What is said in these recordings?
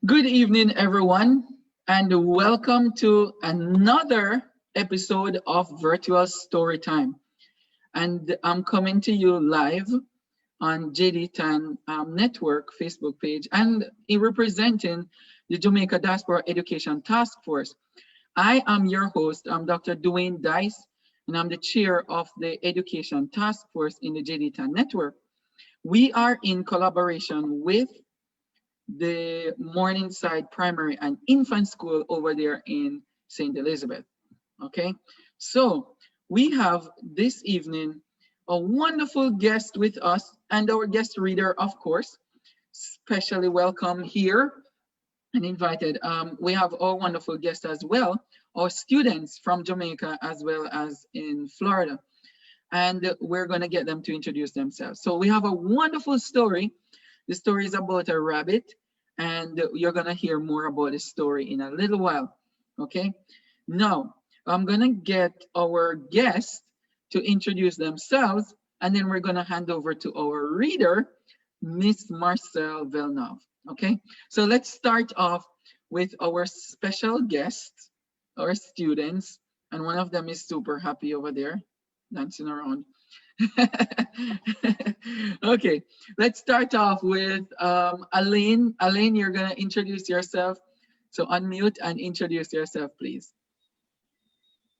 Good evening, everyone, and welcome to another episode of Virtual Storytime. And I'm coming to you live on JD10 Network Facebook page and in representing the Jamaica Diaspora Education Task Force. I am your host, I'm Dr. Dwayne Dice, and I'm the chair of the Education Task Force in the JD10 Network. We are in collaboration with the Morningside Primary and Infant School over there in St. Elizabeth. Okay, so we have this evening a wonderful guest with us and our guest reader, of course, specially welcome here and invited. We have our wonderful guests as well, our students from Jamaica as well as in Florida. And we're going to get them to introduce themselves. So we have a wonderful story. The story is about a rabbit, and you're going to hear more about the story in a little while. Okay, now I'm going to get our guests to introduce themselves, and then we're going to hand over to our reader, Miss Marcel Villeneuve. Okay, so let's start off with our special guests, our students, and one of them is super happy over there, dancing around. Okay, let's start off with Aline. Aline, you're gonna introduce yourself. So unmute and introduce yourself, please.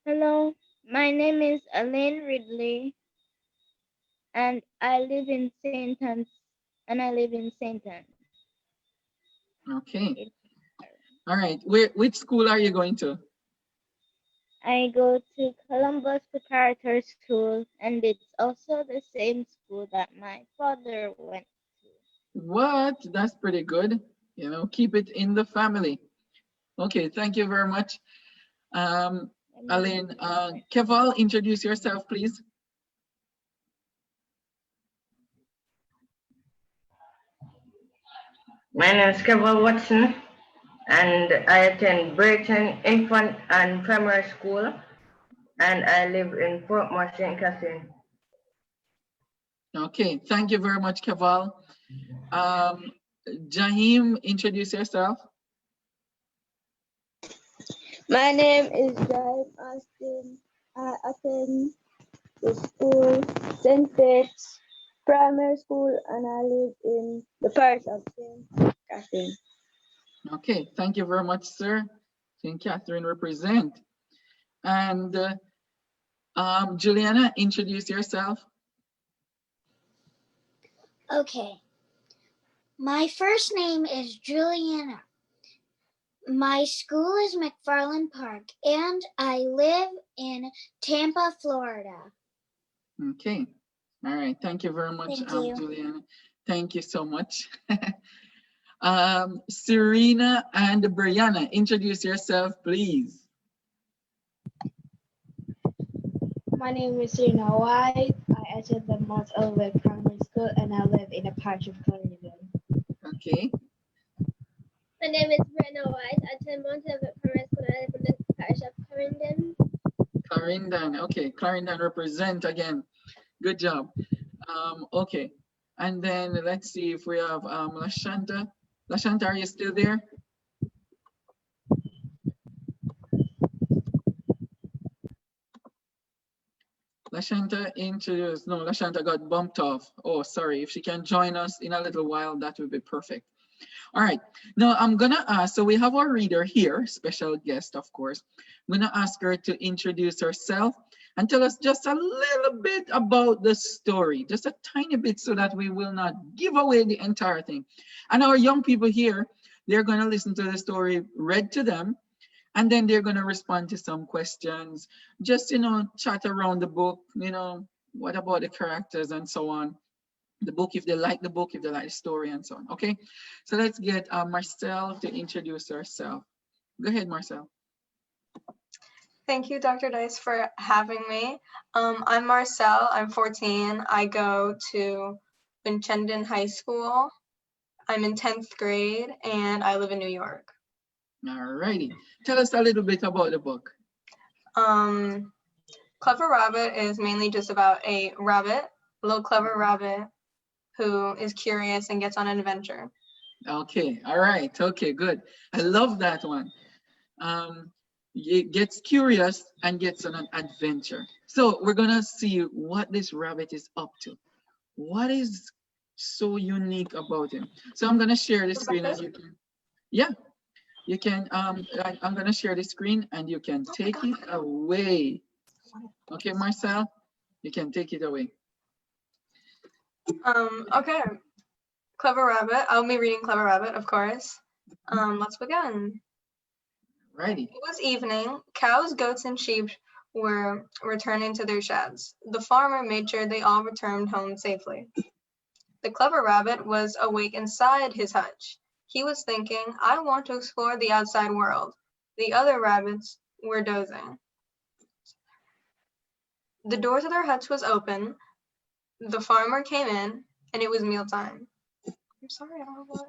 Hello, my name is Elaine Ridley, and I live in St. Anne's, Okay. All right. Which school are you going to? I go to Columbus Preparatory School, and it's also the same school that my father went to. What? That's pretty good. You know, keep it in the family. Okay, thank you very much. Aline, Keval, introduce yourself, please. My name is Kevin Watson, and I attend Brighton Infant and Primary School, and I live in Portmore, St. Catherine. Okay, thank you very much, Keval. Jahim, introduce yourself. My name is Jahim Austin. I attend the school St. Faith's Primary School, and I live in the parish of St. Catherine. Okay, thank you very much, sir. St. Catherine represent. And Juliana, introduce yourself. Okay. My first name is Juliana. My school is McFarland Park, and I live in Tampa, Florida. Okay. All right. Thank you very much, Juliana. Thank you so much. Serena and Brianna, introduce yourself, please. My name is Serena White. I attend the Mount Olivet Primary School, and I live in the parish of Clarendon. Okay. My name is Brenna White. I attend Mount Olivet Primary School, and I live in the parish of Clarendon. Clarendon. Okay. Clarendon represent again. Good job. Okay. And then let's see if we have Lashanta. Lashanta, are you still there? Lashanta introduced. No, Lashanta got bumped off. Oh, sorry. If she can join us in a little while, that would be perfect. All right. Now I'm gonna ask. So we have our reader here, special guest, of course. I'm gonna ask her to introduce herself and tell us just a little bit about the story, just a tiny bit, so that we will not give away the entire thing. And our young people here, they're gonna listen to the story read to them, and then they're going to respond to some questions, just, chat around the book, what about the characters and so on. The book, if they like the book, if they like the story and so on. Okay, so let's get Marcel to introduce herself. Go ahead, Marcel. Thank you, Dr. Dice, for having me. I'm Marcel, I'm 14. I go to Vincendon High School. I'm in 10th grade and I live in New York. All righty. Tell us a little bit about the book. Clever Rabbit is mainly just about a rabbit, a little clever rabbit who is curious and gets on an adventure. Okay, all right, okay, good. I love that one. It gets curious and gets on an adventure. So we're gonna see what this rabbit is up to. What is so unique about him? So I'm gonna share the screen and you can, yeah, you can, I'm gonna share the screen and you can take it away. Okay, Marcel, you can take it away. Okay. Clever Rabbit. I'll be reading Clever Rabbit, of course. Let's begin. Righty. It was evening. Cows, goats, and sheep were returning to their sheds. The farmer made sure they all returned home safely. The clever rabbit was awake inside his hutch. He was thinking, I want to explore the outside world. The other rabbits were dozing. The door to their hutch was open. The farmer came in, and it was mealtime. I'm sorry, I don't know what.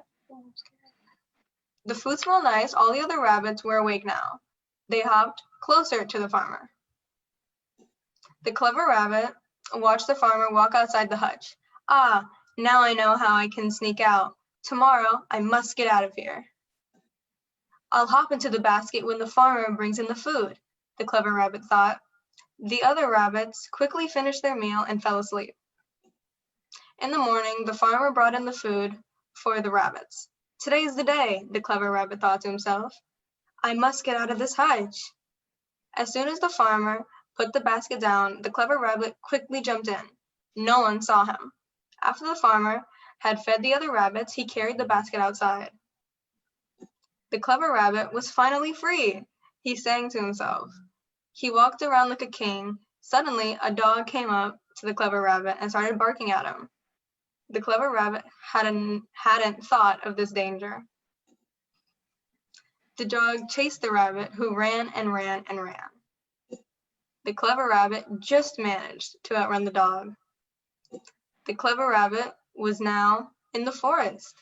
The food smelled nice. All the other rabbits were awake now. They hopped closer to the farmer. The clever rabbit watched the farmer walk outside the hutch. Ah, now I know how I can sneak out. Tomorrow, I must get out of here. I'll hop into the basket when the farmer brings in the food, the clever rabbit thought. The other rabbits quickly finished their meal and fell asleep. In the morning, the farmer brought in the food for the rabbits. Today's the day, the clever rabbit thought to himself. I must get out of this hutch. As soon as the farmer put the basket down, the clever rabbit quickly jumped in. No one saw him. After the farmer had fed the other rabbits, he carried the basket outside. The clever rabbit was finally free, he sang to himself. He walked around like a king. Suddenly, a dog came up to the clever rabbit and started barking at him. The clever rabbit hadn't thought of this danger. The dog chased the rabbit, who ran and ran and ran. The clever rabbit just managed to outrun the dog. The clever rabbit was now in the forest.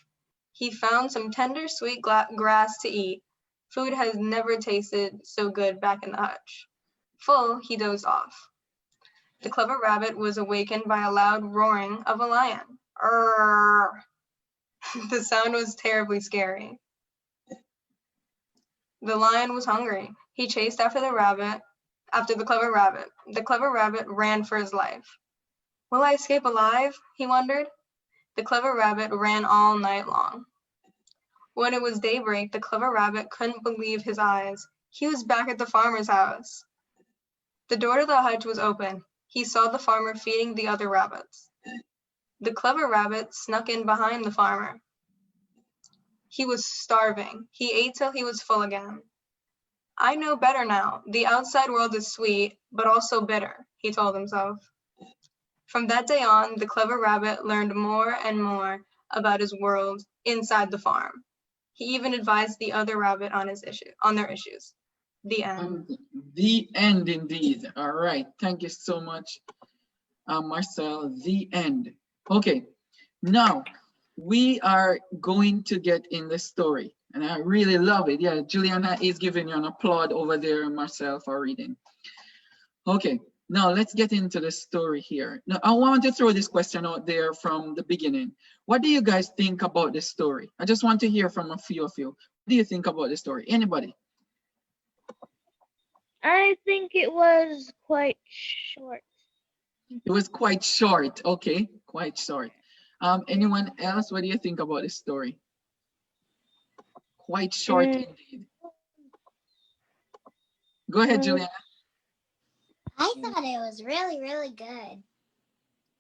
He found some tender, sweet grass to eat. Food has never tasted so good back in the hutch. Full, he dozed off. The clever rabbit was awakened by a loud roaring of a lion. Arrgh! The sound was terribly scary. The lion was hungry. He chased after the clever rabbit. The clever rabbit ran for his life. Will I escape alive? He wondered. The clever rabbit ran all night long. When it was daybreak, the clever rabbit couldn't believe his eyes. He was back at the farmer's house. The door to the hutch was open. He saw the farmer feeding the other rabbits. The clever rabbit snuck in behind the farmer. He was starving. He ate till he was full again. I know better now. The outside world is sweet, but also bitter, he told himself. From that day on, the clever rabbit learned more and more about his world inside the farm. He even advised the other rabbit on their issues. The end. The end, indeed. All right. Thank you so much, Marcel. The end. Okay. Now we are going to get in the story, and I really love it. Yeah, Juliana is giving you an applaud over there, Marcel, for reading. Okay. Now let's get into the story here. Now I want to throw this question out there from the beginning. What do you guys think about this story? I just want to hear from a few of you. What do you think about the story? Anybody? I think it was quite short. It was quite short. Okay, quite short. Anyone else? What do you think about this story? Quite short indeed. Go ahead, Juliana. I thought it was really, really good.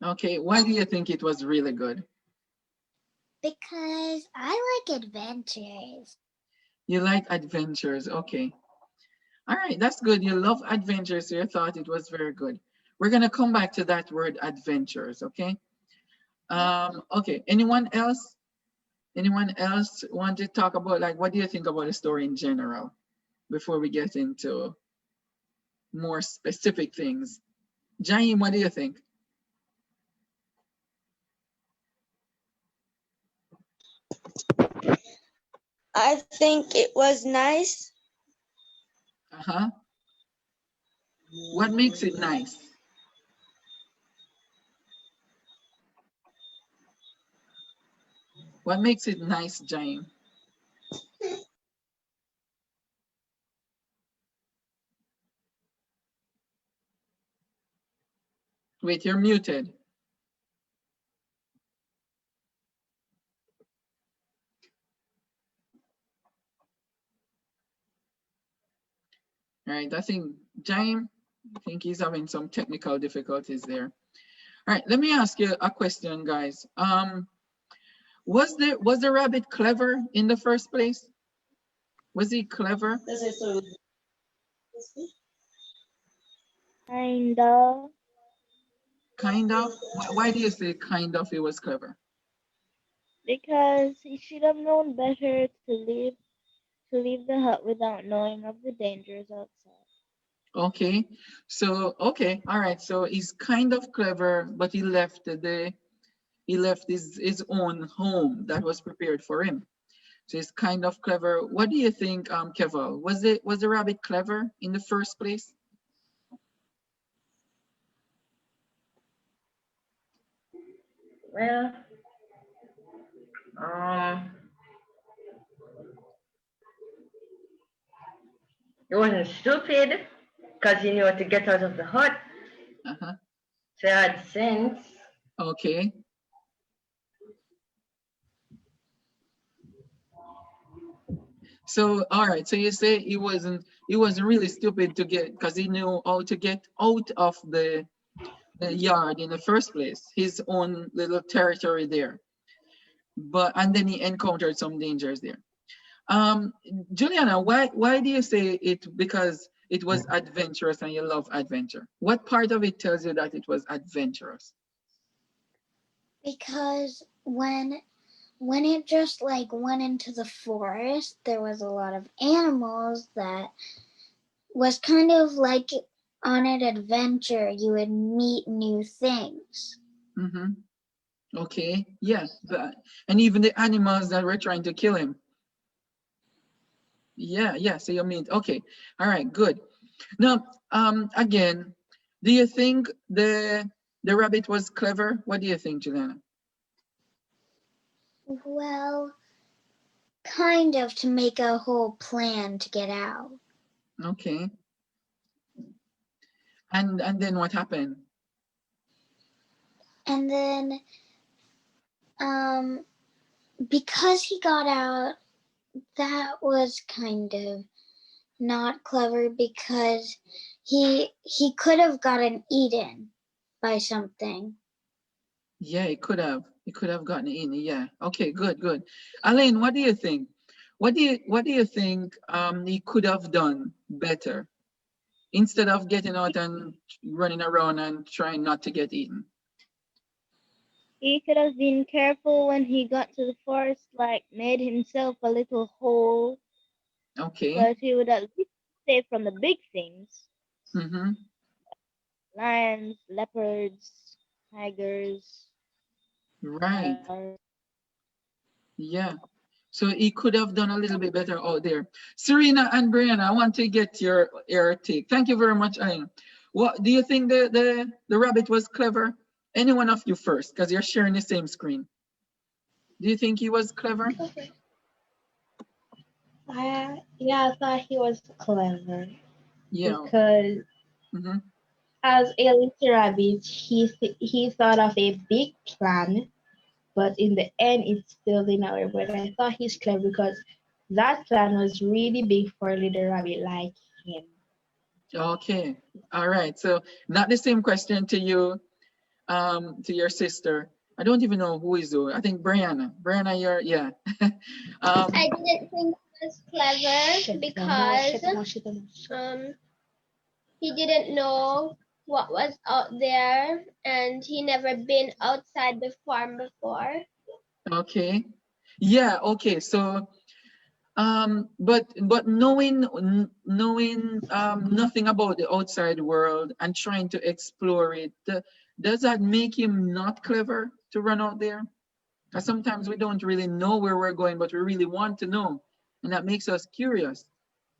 Okay, why do you think it was really good? Because I like adventures. You like adventures, okay. All right, that's good. You love adventures, so you thought it was very good. We're gonna come back to that word adventures, okay? Okay, anyone else? Anyone else want to talk about, like, what do you think about the story in general before we get into more specific things? Jaime, what do you think? I think it was nice. Uh-huh. What makes it nice? What makes it nice, Jaime? Wait, you're muted. All right, I think Jaime, I think he's having some technical difficulties there. All right, let me ask you a question, guys. Was the rabbit clever in the first place? Was he clever? Kinda. Kind of. Why do you say kind of he was clever? Because he should have known better to leave the hut without knowing of the dangers outside. Okay, so okay, all right. So he's kind of clever, but he left his own home that was prepared for him. So he's kind of clever. What do you think, Keval? Was the rabbit clever in the first place? Well, um, he wasn't stupid because he knew how to get out of the hut. Uh-huh. So he had sense. Okay. So all right. So you say he wasn't really stupid to get because he knew how to get out of the yard in the first place, his own little territory there. And then he encountered some dangers there. Juliana, why do you say it? Because it was adventurous and you love adventure. What part of it tells you that it was adventurous? Because when it just like went into the forest, there was a lot of animals that was kind of like on an adventure. You would meet new things. Mm-hmm. Okay, yeah, and even the animals that were trying to kill him. Yeah, so you mean, okay, all right, good. Now, again, do you think the rabbit was clever? What do you think, Juliana? Well, kind of, to make a whole plan to get out. Okay. And then what happened? And then, because he got out, that was kind of not clever because he could have gotten eaten by something. Yeah, it could have. It could have gotten in. Yeah. Okay, good. Alain, what do you think? What do you think he could have done better instead of getting out and running around and trying not to get eaten? He could have been careful when he got to the forest, like made himself a little hole, Okay. but he would at least stay from the big things. Mm-hmm. Lions, leopards, tigers. Right. Yeah. So he could have done a little bit better out there. Serena and Brianna, I want to get your take. Thank you very much, Alain. What do you think the rabbit was clever? Any one of you first, because you're sharing the same screen. Do you think he was clever? Yeah, I thought he was clever. Yeah. Because as a little rabbit, he thought of a big plan, but in the end, it still didn't work. But I thought he's clever because that plan was really big for a little rabbit like him. Okay. All right. So not the same question to you, to your sister. I don't even know who is who. I think Brianna. Brianna, you're yeah. I didn't think it was clever because he didn't know what was out there and he never been outside the farm before. Okay. Yeah, okay. So but knowing nothing about the outside world and trying to explore it, does that make him not clever to run out there? Because sometimes we don't really know where we're going, but we really want to know, and that makes us curious,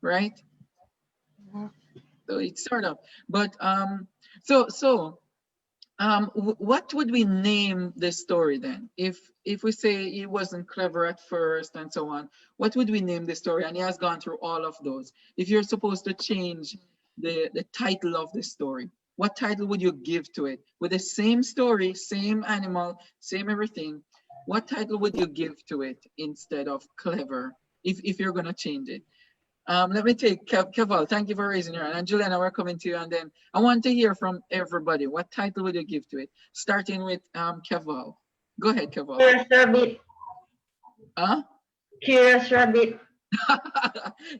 right? So it's sort of, but What would we name this story then? If we say he wasn't clever at first and so on, what would we name the story? And he has gone through all of those. If you're supposed to change the title of the story, what title would you give to it? With the same story, same animal, same everything, what title would you give to it instead of clever, if you're gonna change it? Let me take Keval. Thank you for raising your hand. And Juliana, we're coming to you. And then I want to hear from everybody. What title would you give to it? Starting with Keval. Go ahead, Keval. Curious rabbit. Huh? Curious rabbit.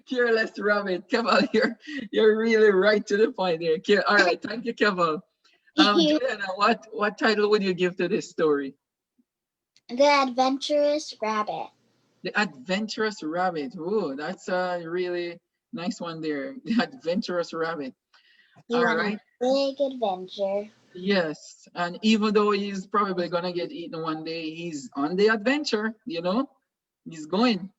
Careless rabbit. Keval, you're really right to the point there. All right, thank you, Keval. Juliana, what title would you give to this story? The Adventurous Rabbit. The Adventurous Rabbit. Oh, that's a really nice one there. The Adventurous Rabbit. He All went right. on a big adventure. Yes, and even though he's probably gonna get eaten one day, he's on the adventure, you know? He's going.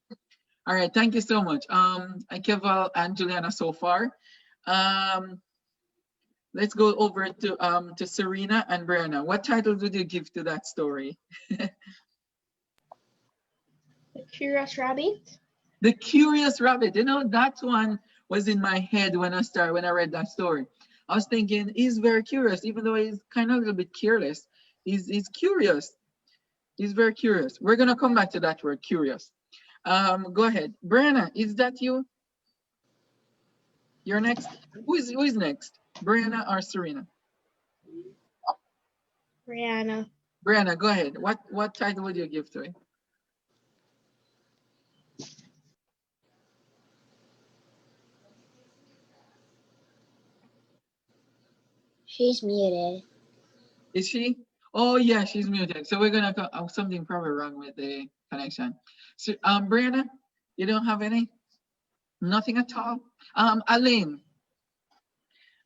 All right, thank you so much. Keval and Juliana so far. Let's go over to Serena and Brianna. What title did you give to that story? The Curious Rabbit. The Curious Rabbit. You know, that one was in my head when I read that story. I was thinking he's very curious, even though he's kind of a little bit careless. He's curious. He's very curious. We're gonna come back to that word, curious. Go ahead, Brianna. Is that you? You're next. Who is next? Brianna or Serena? Brianna. Brianna, go ahead. What title would you give to it? She's muted. Is she? Oh yeah, she's muted. So we're gonna something probably wrong with the connection. So Brianna, you don't have any? Nothing at all? Elaine.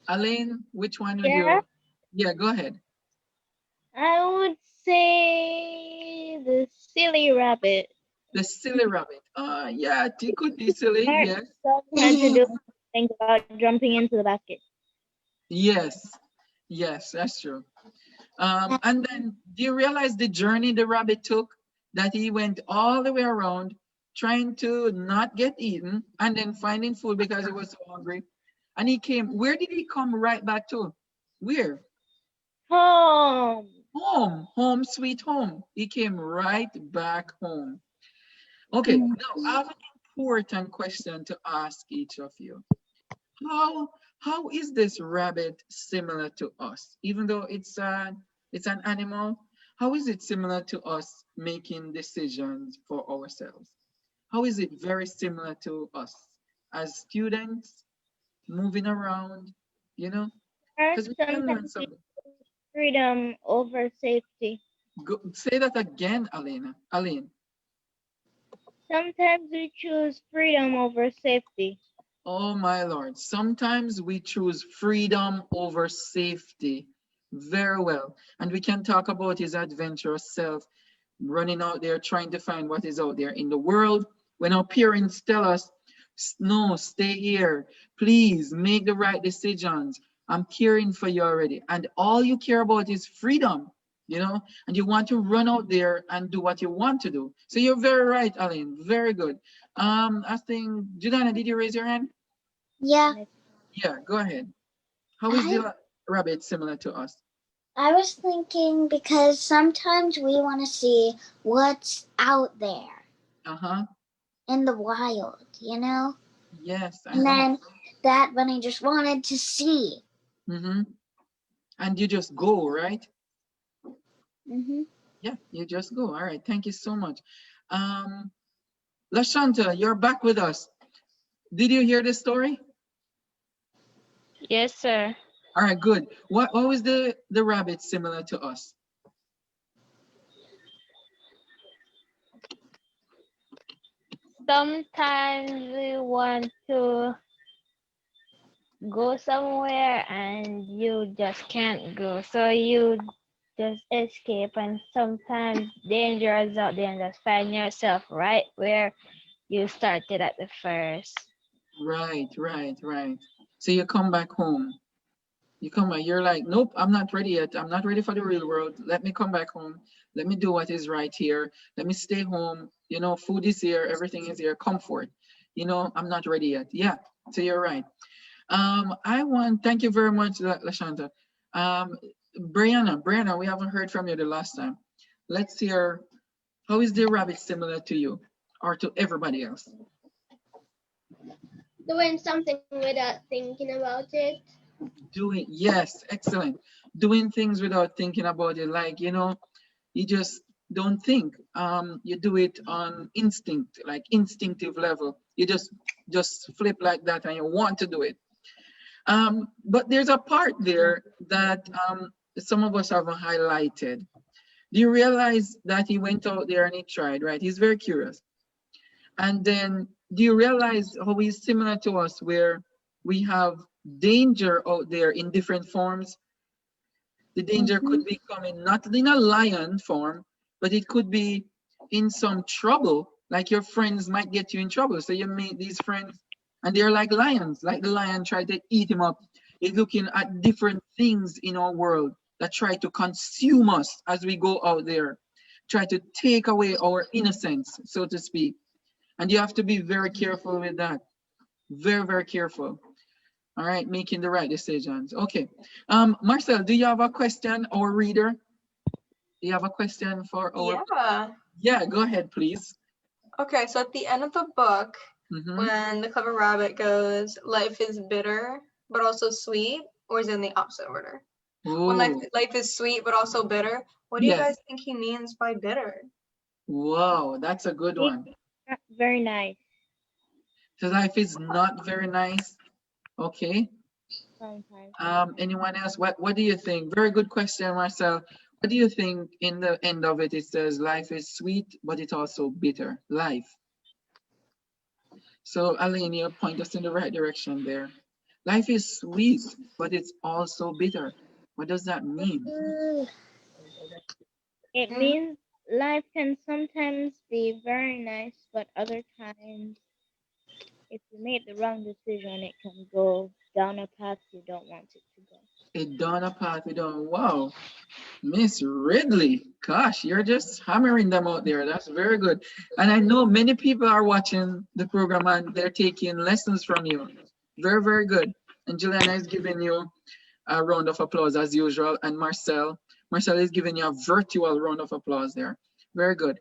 Elaine, which one would you? Yeah, go ahead. I would say the silly rabbit. The silly rabbit. Yeah, it could be silly, yes. Had to do think about jumping into the basket. Yes, yes, that's true. And then do you realize the journey the rabbit took? That he went all the way around trying to not get eaten and then finding food because he was so hungry. And he came, where did he come right back to? Where? Home. Home, sweet home. He came right back home. Okay, now I have an important question to ask each of you. How is this rabbit similar to us? Even though it's an animal, how is it similar to us making decisions for ourselves? How is it very similar to us as students, moving around, you know? Because we can learn something. Freedom over safety. Say that again, Aline. Sometimes we choose freedom over safety. Oh my Lord, sometimes we choose freedom over safety. Very well. And we can talk about his adventurous self, running out there trying to find what is out there in the world. When our parents tell us, no, stay here, please make the right decisions. I'm caring for you already. And all you care about is freedom, you know, and you want to run out there and do what you want to do. So you're very right, Aline. Very good. I think, Juliana, did you raise your hand? Yeah. Yeah, go ahead. How is the rabbit similar to us? I was thinking because sometimes we want to see what's out there. In the wild, you know? Yes. And then that bunny just wanted to see. And you just go, right? Yeah, you just go. All right, thank you so much. Lashanta, you're back with us. Did you hear this story? Yes, sir. All right, good. What was the rabbit similar to us? Sometimes we want to go somewhere and you just can't go. So you just escape, and sometimes danger is out there and just find yourself right where you started at the first. Right. So you come back home. You come back, you're like, nope, I'm not ready yet. I'm not ready for the real world. Let me come back home. Let me do what is right here. Let me stay home. You know, food is here, everything is here, comfort. You know, I'm not ready yet. Yeah, so you're right. Thank you very much, Lashanta. Brianna, we haven't heard from you the last time. Let's hear, how is the rabbit similar to you or to everybody else? Doing something without thinking about it. Yes, excellent. Doing things without thinking about it, like, you know, you just don't think. You do it on instinct, like instinctive level. You just flip like that and you want to do it. But there's a part there that some of us haven't highlighted. Do you realize that he went out there and he tried, right? He's very curious. And then do you realize how he's similar to us, where we have danger out there in different forms? The danger could be coming not in a lion form, but it could be in some trouble, like your friends might get you in trouble. So you meet these friends and they're like lions, like the lion tried to eat him up. He's looking at different things in our world that try to consume us as we go out there, try to take away our innocence, so to speak. And you have to be very careful with that. Very, very careful. All right, making the right decisions. Okay. Marcel, do you have a question, or reader? Do you have a question for our? Yeah. Yeah, go ahead, please. Okay, so at the end of the book, Mm-hmm. when the clever rabbit goes, life is bitter, but also sweet, or is it in the opposite order? When life is sweet, but also bitter, what do you guys think he means by bitter? Wow, that's a good one. Very nice. So life is not very nice. Okay. Sometimes. Anyone else? What do you think? Very good question, Marcel. What do you think in the end of it? It says life is sweet, but it's also bitter. Life. So Aline, you point us in the right direction there. Life is sweet, but it's also bitter. What does that mean? It means life can sometimes be very nice, but other times, if you make the wrong decision, it can go down a path you don't want it to go. It down a path we don't. Wow, Miss Ridley, gosh, you're just hammering them out there. That's very good. And I know many people are watching the program and they're taking lessons from you. Very, very good. And Juliana is giving you a round of applause as usual. And Marcel is giving you a virtual round of applause there. Very good.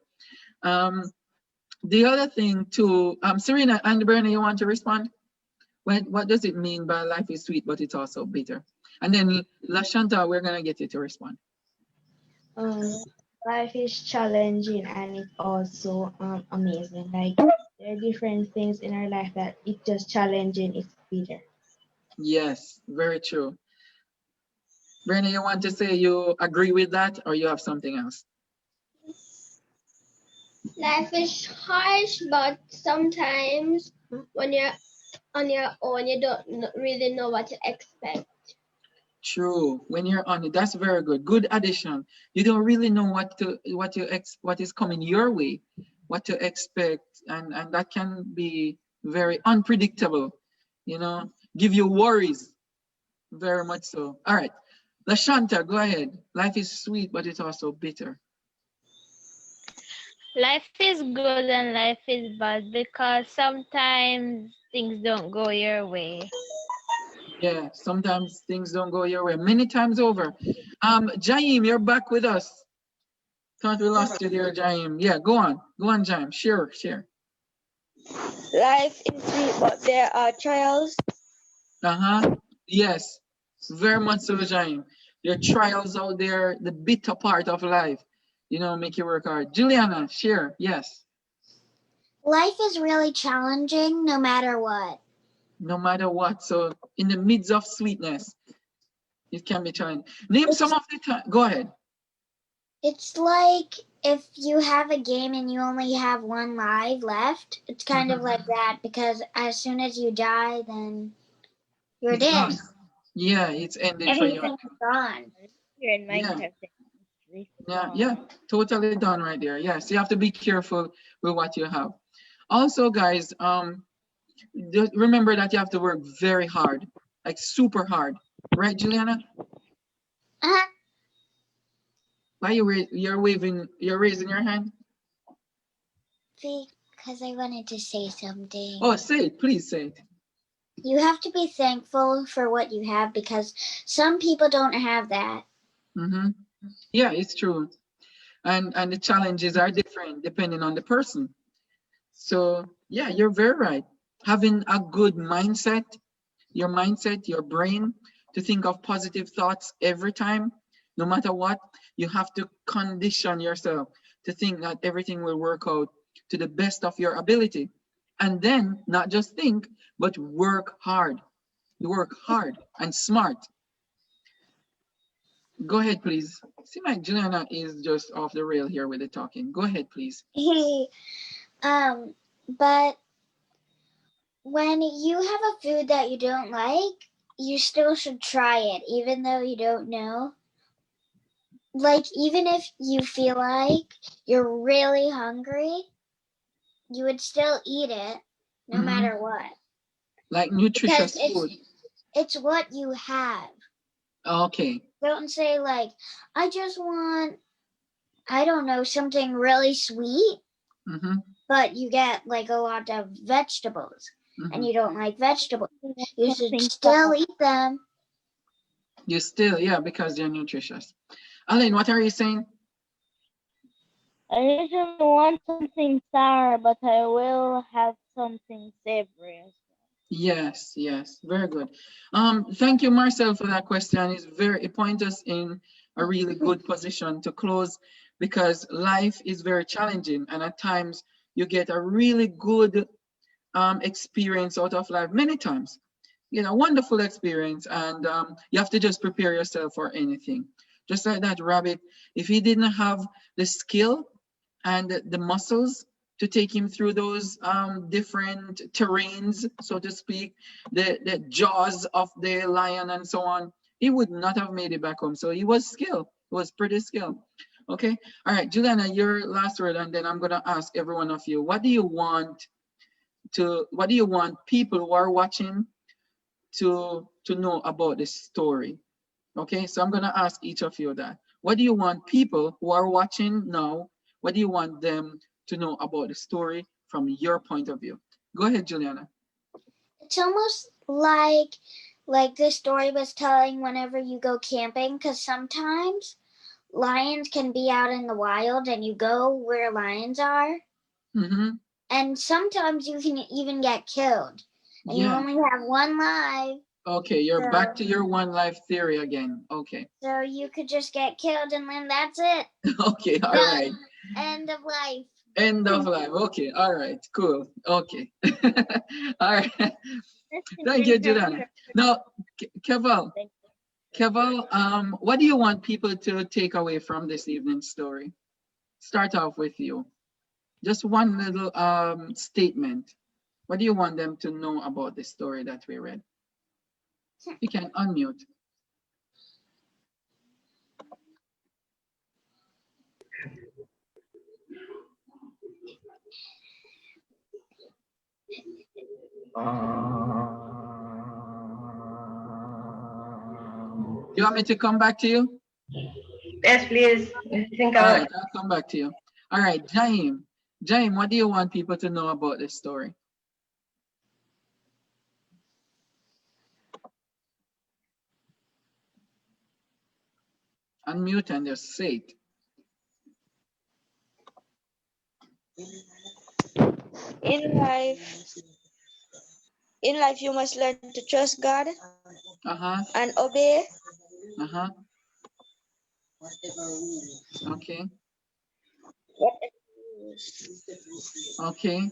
The other thing too, Serena and Bernie, you want to respond? What does it mean by life is sweet, but it's also bitter? And then Lashanta, we're gonna get you to respond. Life is challenging and it's also amazing. Like there are different things in our life that it's just challenging, it's bitter. Yes, very true. Bernie, you want to say you agree with that, or you have something else? Life is harsh, but sometimes when you're on your own, you don't really know what to expect. True. When you're on it, that's very good. Good addition. You don't really know what is coming your way, what to expect, and that can be very unpredictable. You know, give you worries. Very much so. All right, Lashanta, go ahead. Life is sweet, but it's also bitter. Life is good and life is bad because sometimes things don't go your way. Yeah, sometimes things don't go your way. Many times over. Jaim, you're back with us. Thought we lost you there, Jaim. Yeah, go on, Jaim. Share. Life is sweet, but there are trials. Yes, very much so, Jaim. There are trials out there, the bitter part of life. You know, make you work hard. Juliana, share. Yes. Life is really challenging no matter what. No matter what. So in the midst of sweetness, it can be challenging. Name some of the time. Go ahead. It's like if you have a game and you only have one life left, it's kind of like that, because as soon as you die, then you're dead. Gone. Yeah, it's ended for you. Everything's gone. Here in Minecraft, Yeah, totally done right there. Yes, you have to be careful with what you have. Also, guys, remember that you have to work very hard, like super hard. Right, Juliana? Uh-huh. Why you're waving, you're raising your hand? Because I wanted to say something. Oh, say it, please say it. You have to be thankful for what you have because some people don't have that. Mm-hmm. Yeah, it's true. And the challenges are different depending on the person. So yeah, you're very right. Having a good mindset, your brain, to think of positive thoughts every time, no matter what, you have to condition yourself to think that everything will work out to the best of your ability. And then not just think, but work hard. You work hard and smart. Go ahead, please. See, my Juliana is just off the rail here with the talking. Go ahead, please. But when you have a food that you don't like, you still should try it, even though you don't know. Like, even if you feel like you're really hungry, you would still eat it no matter what. Like nutritious because food. It's what you have. Okay. Don't say like, I just want, I don't know, something really sweet, but you get like a lot of vegetables and you don't like vegetables. You should still eat them. You still, yeah, because they're nutritious. Aline, what are you saying? I usually want something sour, but I will have something savory as well. Yes, yes, very good. Thank you, Marcel, for that question. It points us in a really good position to close because life is very challenging, and at times you get a really good experience out of life. Many times, you know, wonderful experience, and you have to just prepare yourself for anything. Just like that rabbit, if he didn't have the skill and the muscles to take him through those different terrains, so to speak, the jaws of the lion and so on, he would not have made it back home. So he was skilled, he was pretty skilled. Okay, all right, Juliana, your last word, and then I'm gonna ask every one of you, what do you want people who are watching to know about this story? Okay, so I'm gonna ask each of you that. What do you want people who are watching now, what do you want them to know about the story from your point of view? Go ahead, Juliana. It's almost like this story was telling whenever you go camping, because sometimes lions can be out in the wild and you go where lions are. And sometimes you can even get killed. And you only have one life. Okay, you're back to your one life theory again. Okay. So you could just get killed and then that's it. Okay, all right. End of life. End of life. Okay, all right, cool. Okay. All right. Thank you, Juliana. Now, Keval, what do you want people to take away from this evening's story? Start off with you. Just one little statement. What do you want them to know about the story that we read? You can unmute. You want me to come back to you? Yes, please. All right, I'll come back to you. All right, Jaim. Jaim, what do you want people to know about this story? Unmute and just say it. In life, you must learn to trust God and obey. Okay. Okay.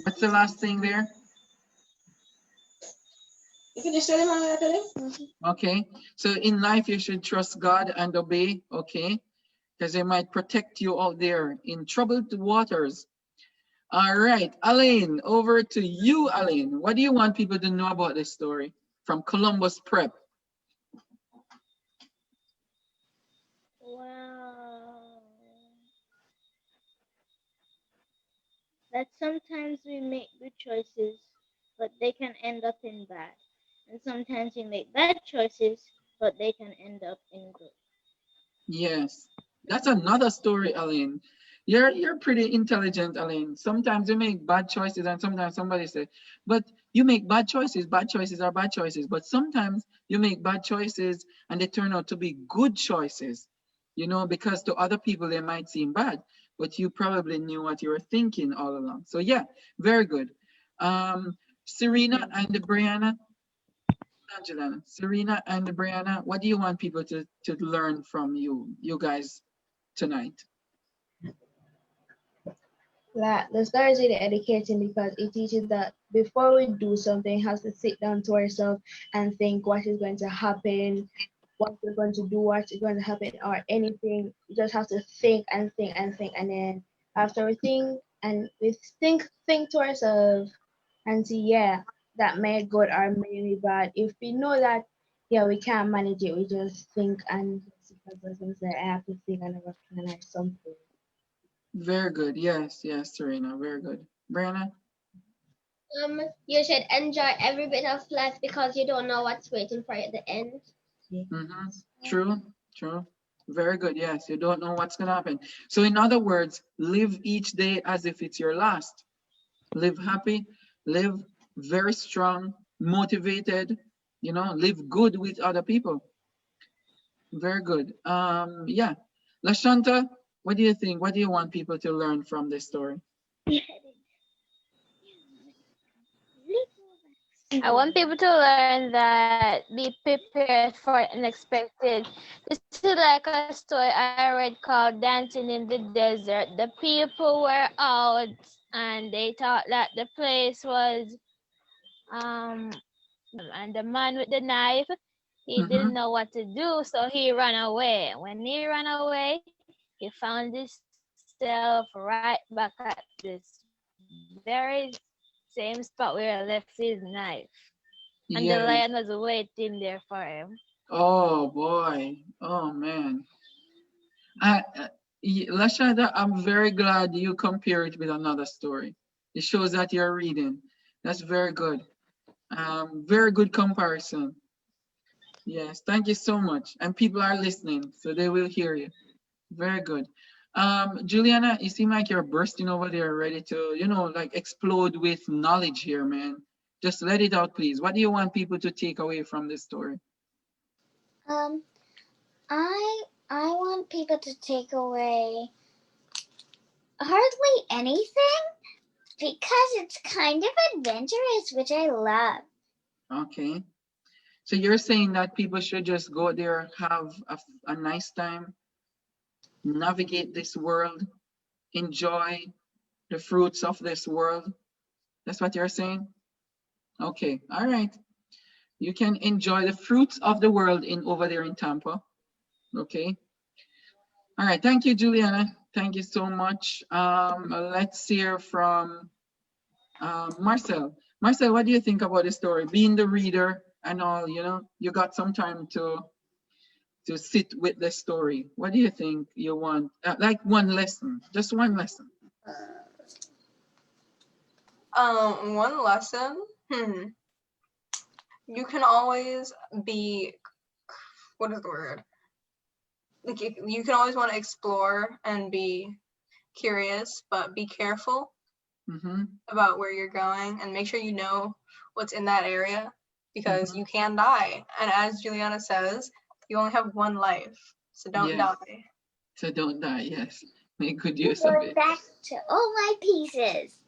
What's the last thing there? You can just tell him how to tell him. Okay. So in life, you should trust God and obey. Okay. Because He might protect you out there in troubled waters. All right, Aline, over to you, Aline. What do you want people to know about this story from Columbus Prep? Wow. That sometimes we make good choices, but they can end up in bad. And sometimes we make bad choices, but they can end up in good. Yes, that's another story, Aline. You're pretty intelligent, Aline. Sometimes you make bad choices, and sometimes somebody say, but you make bad choices. Bad choices are bad choices. But sometimes you make bad choices and they turn out to be good choices, because to other people they might seem bad, but you probably knew what you were thinking all along. So yeah, very good. Serena and Brianna, Angela, Serena and Brianna, what do you want people to learn from you guys tonight? Like the story is really educating because it teaches that before we do something, has to sit down to ourselves and think what is going to happen, what we're going to do, what is going to happen, or anything. You just have to think and think and think, and then after we think and we think to ourselves and see, yeah, that may good or may be bad. If we know that, yeah, we can't manage it, we just think and just say, I have to think and have a plan or something. Very good. Yes, yes, Serena. Very good. Brianna? You should enjoy every bit of life because you don't know what's waiting for you at the end. Mm-hmm. True, true. Very good. Yes, you don't know what's going to happen. So in other words, live each day as if it's your last. Live happy, live very strong, motivated, live good with other people. Very good. Yeah. Lashanta, what do you think? What do you want people to learn from this story? I want people to learn that be prepared for unexpected. This is like a story I read called Dancing in the Desert. The people were out and they thought that the place was and the man with the knife, he didn't know what to do, so he ran away. When he ran away, he found himself right back at this very same spot where he left his knife. And the lion Yeah. was waiting there for him. Oh boy. Oh man. I, Lashada, I'm very glad you compare it with another story. It shows that you're reading. That's very good. Very good comparison. Yes, thank you so much. And people are listening, so they will hear you. Very good. Juliana, you seem like you're bursting over there, ready to, like explode with knowledge here, man. Just let it out, please. What do you want people to take away from this story? Um, I want people to take away hardly anything because it's kind of adventurous, which I love. Okay. So you're saying that people should just go there, have a nice time, navigate this world, enjoy the fruits of this world. That's what you're saying? Okay. All right. You can enjoy the fruits of the world over there in Tampa. Okay. All right. Thank you, Juliana. Thank you so much. Let's hear from Marcel. Marcel, what do you think about the story? Being the reader and all, you got some time to sit with the story. What do you think you want? Like one lesson, just one lesson. One lesson. You can always be, what is the word? Like you can always want to explore and be curious, but be careful about where you're going and make sure you know what's in that area because you can die. And as Juliana says, you only have one life, so don't die. So don't die, yes. Make good use of it. Back to all my pieces.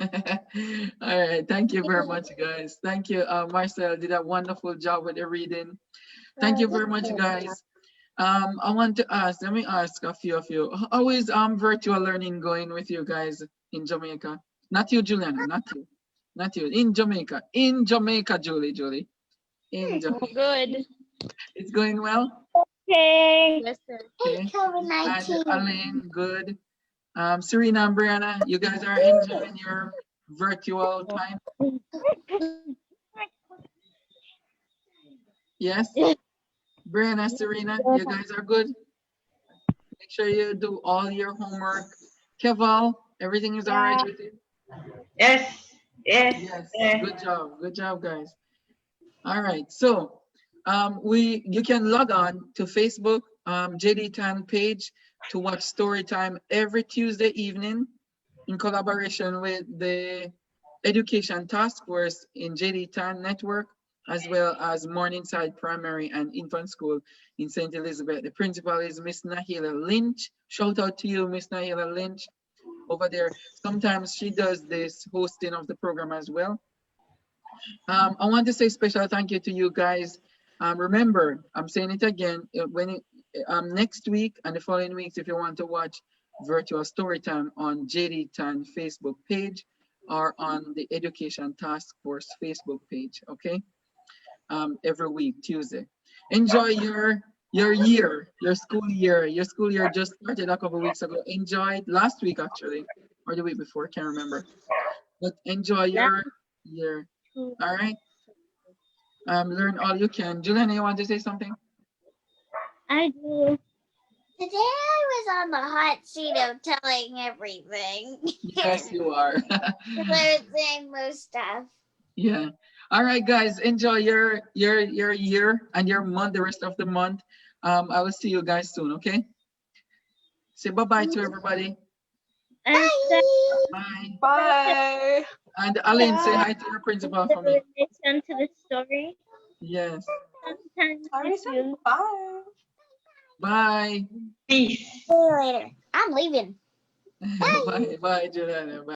All right, thank you very much, guys. Thank you. Marcel did a wonderful job with the reading. Thank you very much, guys. I want to ask, let me ask a few of you. How is virtual learning going with you guys in Jamaica? Not you, Juliana, not you. Not you. In Jamaica. In Jamaica, Julie. In Jamaica. Good. It's going well? Okay. Yes, sir. Okay. COVID-19. And Aline, good. Serena and Brianna, you guys are enjoying your virtual time? Yes? Brianna, Serena, you guys are good? Make sure you do all your homework. Keval, everything is all right with you? Yes. Yes. Good job. Good job, guys. All right. So you can log on to Facebook JD Tan page to watch story time every Tuesday evening in collaboration with the Education Task Force in JD Tan Network, as well as Morningside Primary and Infant School in St. Elizabeth. The principal is Miss Nahila Lynch. Shout out to you, Miss Nahila Lynch, over there. Sometimes she does this hosting of the program as well. I want to say special thank you to you guys. Remember, I'm saying it again, next week and the following weeks, if you want to watch virtual storytime on JD Tan Facebook page or on the Education Task Force Facebook page, okay? Every week, Tuesday. Enjoy your school year. Your school year just started a couple weeks ago. Enjoy it last week actually, or the week before, can't remember. But enjoy your year. All right. Learn all you can. Juliana, you want to say something? I do. Today I was on the hot seat of telling everything. Yes, you are. Because I was saying most stuff. Yeah. All right, guys. Enjoy your year and your month, the rest of the month. I will see you guys soon. Okay. Say bye-bye to everybody. And Bye. Bye. And Aline, say hi to your principal for me. listen to the story. Yes. Sometimes I already if said you bye. Bye. Peace. See you later. I'm leaving. Bye. Bye, Juliana. Bye.